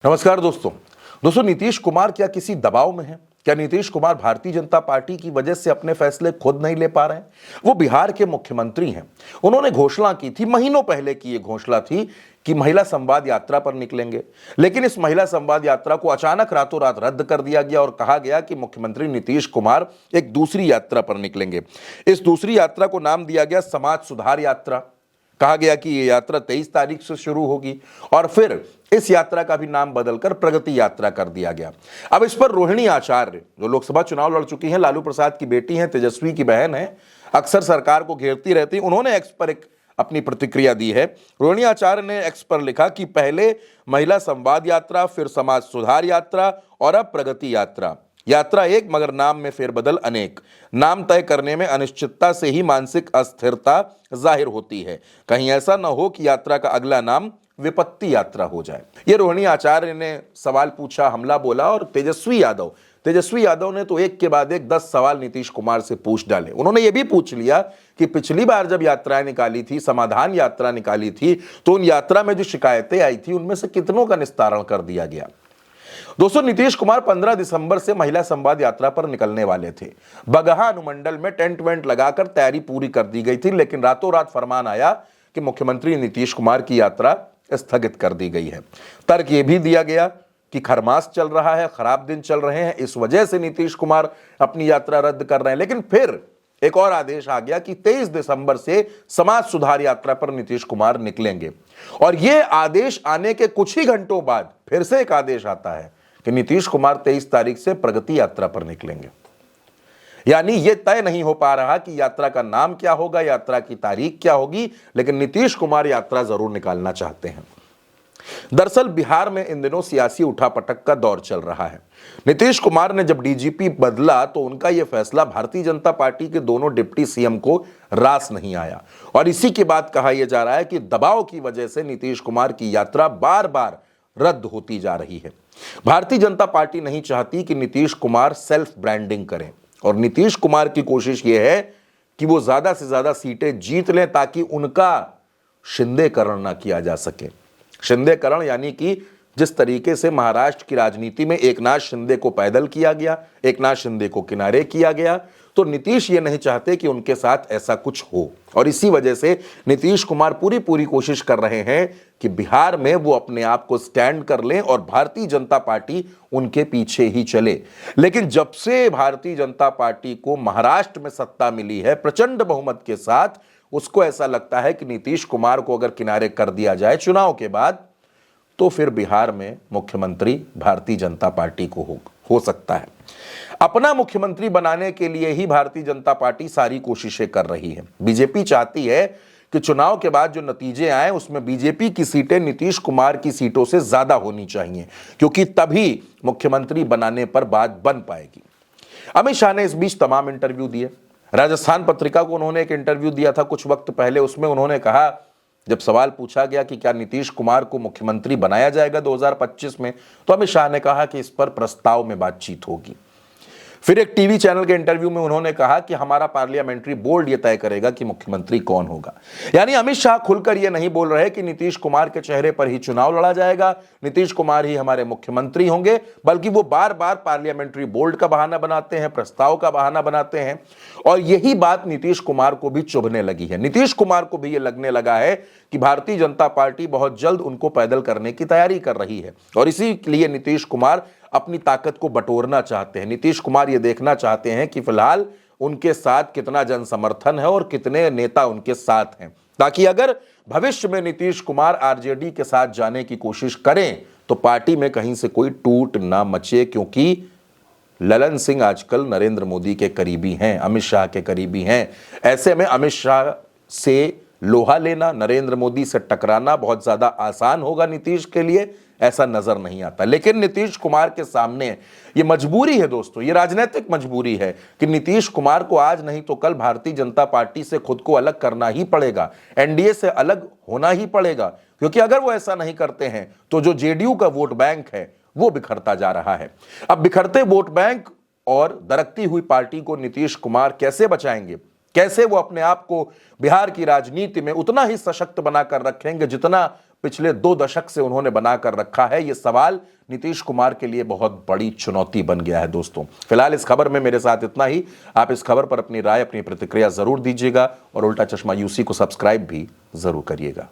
नमस्कार दोस्तों नीतीश कुमार क्या किसी दबाव में है? क्या नीतीश कुमार भारतीय जनता पार्टी की वजह से अपने फैसले खुद नहीं ले पा रहे हैं? वो बिहार के मुख्यमंत्री हैं। उन्होंने घोषणा की थी, महीनों पहले की ये घोषणा थी कि महिला संवाद यात्रा पर निकलेंगे, लेकिन इस महिला संवाद यात्रा को अचानक रातों रात रद्द कर दिया गया और कहा गया कि मुख्यमंत्री नीतीश कुमार एक दूसरी यात्रा पर निकलेंगे। इस दूसरी यात्रा को नाम दिया गया समाज सुधार यात्रा। कहा गया कि यह यात्रा 23 तारीख से शुरू होगी और फिर इस यात्रा का भी नाम बदलकर प्रगति यात्रा कर दिया गया। अब इस पर रोहिणी आचार्य, जो लोकसभा चुनाव लड़ चुकी हैं, लालू प्रसाद की बेटी हैं, तेजस्वी की बहन है, अक्सर सरकार को घेरती रहती, उन्होंने एक्स पर एक अपनी प्रतिक्रिया दी है। रोहिणी आचार्य ने एक्स पर लिखा कि पहले महिला संवाद यात्रा, फिर समाज सुधार यात्रा और अब प्रगति यात्रा। यात्रा एक, मगर नाम में फेरबदल अनेक। नाम तय करने में अनिश्चितता से ही मानसिक अस्थिरता जाहिर होती है। कहीं ऐसा न हो कि यात्रा का अगला नाम विपत्ति यात्रा हो जाए। ये रोहिणी आचार्य ने सवाल पूछा, हमला बोला। और तेजस्वी यादव ने तो एक के बाद एक 10 सवाल नीतीश कुमार से पूछ डाले। उन्होंने ये भी पूछ लिया कि पिछली बार जब यात्राएं निकाली थी, समाधान यात्रा निकाली थी, तो उन यात्रा में जो शिकायतें आई थी उनमें से कितनों का निस्तारण कर दिया गया। दोस्तों, नीतीश कुमार 15 दिसंबर से महिला संवाद यात्रा पर निकलने वाले थे। बगहा अनुमंडल में टेंट वेंट लगाकर तैयारी पूरी कर दी गई थी, लेकिन रातों रात फरमान आया कि मुख्यमंत्री नीतीश कुमार की यात्रा स्थगित कर दी गई है। तर्क यह भी दिया गया कि खरमास चल रहा है, खराब दिन चल रहे हैं, इस वजह से नीतीश कुमार अपनी यात्रा रद्द कर रहे हैं। लेकिन फिर एक और आदेश आ गया कि 23 दिसंबर से समाज सुधार यात्रा पर नीतीश कुमार निकलेंगे। और यह आदेश आने के कुछ ही घंटों बाद फिर से एक आदेश आता है कि नीतीश कुमार 23 तारीख से प्रगति यात्रा पर निकलेंगे। यानी यह तय नहीं हो पा रहा कि यात्रा का नाम क्या होगा, यात्रा की तारीख क्या होगी, लेकिन नीतीश कुमार यात्रा जरूर निकालना चाहते हैं। दरअसल बिहार में इन दिनों सियासी उठापटक का दौर चल रहा है। नीतीश कुमार ने जब डीजीपी बदला तो उनका यह फैसला भारतीय जनता पार्टी के दोनों डिप्टी सीएम को रास नहीं आया और इसी के बाद कहा यह जा रहा है कि दबाव की वजह से नीतीश कुमार की यात्रा बार बार रद्द होती जा रही है। भारतीय जनता पार्टी नहीं चाहती कि नीतीश कुमार सेल्फ ब्रांडिंग करें और नीतीश कुमार की कोशिश यह है कि वो ज्यादा से ज्यादा सीटें जीत लें ताकि उनका शिंदेकरण ना किया जा सके। शिंदेकरण यानी कि जिस तरीके से महाराष्ट्र की राजनीति में एकनाथ शिंदे को पैदल किया गया, एकनाथ शिंदे को किनारे किया गया, तो नीतीश ये नहीं चाहते कि उनके साथ ऐसा कुछ हो और इसी वजह से नीतीश कुमार पूरी कोशिश कर रहे हैं कि बिहार में वो अपने आप को स्टैंड कर लें और भारतीय जनता पार्टी उनके पीछे ही चले। लेकिन जब से भारतीय जनता पार्टी को महाराष्ट्र में सत्ता मिली है प्रचंड बहुमत के साथ, उसको ऐसा लगता है कि नीतीश कुमार को अगर किनारे कर दिया जाए चुनाव के बाद, तो फिर बिहार में मुख्यमंत्री भारतीय जनता पार्टी को हो सकता है। अपना मुख्यमंत्री बनाने के लिए ही भारतीय जनता पार्टी सारी कोशिशें कर रही है। बीजेपी चाहती है कि चुनाव के बाद जो नतीजे आए उसमें बीजेपी की सीटें नीतीश कुमार की सीटों से ज्यादा होनी चाहिए, क्योंकि तभी मुख्यमंत्री बनाने पर बात बन पाएगी। अमित शाह ने इस बीच तमाम इंटरव्यू दिए। राजस्थान पत्रिका को उन्होंने एक इंटरव्यू दिया था कुछ वक्त पहले। उसमें उन्होंने कहा, जब सवाल पूछा गया कि क्या नीतीश कुमार को मुख्यमंत्री बनाया जाएगा 2025 में, तो अमित शाह ने कहा कि इस पर प्रस्ताव में बातचीत होगी। फिर एक टीवी चैनल के इंटरव्यू में उन्होंने कहा कि हमारा पार्लियामेंट्री बोर्ड यह तय करेगा कि मुख्यमंत्री कौन होगा। यानी अमित शाह खुलकर यह नहीं बोल रहे कि नीतीश कुमार के चेहरे पर ही चुनाव लड़ा जाएगा, नीतीश कुमार ही हमारे मुख्यमंत्री होंगे, बल्कि वो बार बार पार्लियामेंट्री बोर्ड का बहाना बनाते हैं, प्रस्ताव का बहाना बनाते हैं। और यही बात नीतीश कुमार को भी चुभने लगी है। नीतीश कुमार को भी यह लगने लगा है कि भारतीय जनता पार्टी बहुत जल्द उनको पैदल करने की तैयारी कर रही है और इसी लिए नीतीश कुमार अपनी ताकत को बटोरना चाहते हैं। नीतीश कुमार ये देखना चाहते हैं कि फिलहाल उनके साथ कितना जन समर्थन है और कितने नेता उनके साथ हैं, ताकि अगर भविष्य में नीतीश कुमार आरजेडी के साथ जाने की कोशिश करें तो पार्टी में कहीं से कोई टूट ना मचे, क्योंकि ललन सिंह आजकल नरेंद्र मोदी के करीबी हैं, अमित शाह के करीबी हैं। ऐसे में अमित शाह से लोहा लेना, नरेंद्र मोदी से टकराना बहुत ज्यादा आसान होगा नीतीश के लिए, ऐसा नजर नहीं आता। लेकिन नीतीश कुमार के सामने ये मजबूरी है दोस्तों, ये राजनीतिक मजबूरी है कि नीतीश कुमार को आज नहीं तो कल भारतीय जनता पार्टी से खुद को अलग करना ही पड़ेगा, एनडीए से अलग होना ही पड़ेगा, क्योंकि अगर वो ऐसा नहीं करते हैं तो जो जेडीयू का वोट बैंक है वो बिखरता जा रहा है। अब बिखरते वोट बैंक और दरकती हुई पार्टी को नीतीश कुमार कैसे बचाएंगे, कैसे वो अपने आप को बिहार की राजनीति में उतना ही सशक्त बनाकर रखेंगे जितना पिछले 2 दशक से उन्होंने बनाकर रखा है, यह सवाल नीतीश कुमार के लिए बहुत बड़ी चुनौती बन गया है दोस्तों। फिलहाल इस खबर में मेरे साथ इतना ही। आप इस खबर पर अपनी राय, अपनी प्रतिक्रिया जरूर दीजिएगा और उल्टा चश्मा यूसी को सब्सक्राइब भी जरूर करिएगा।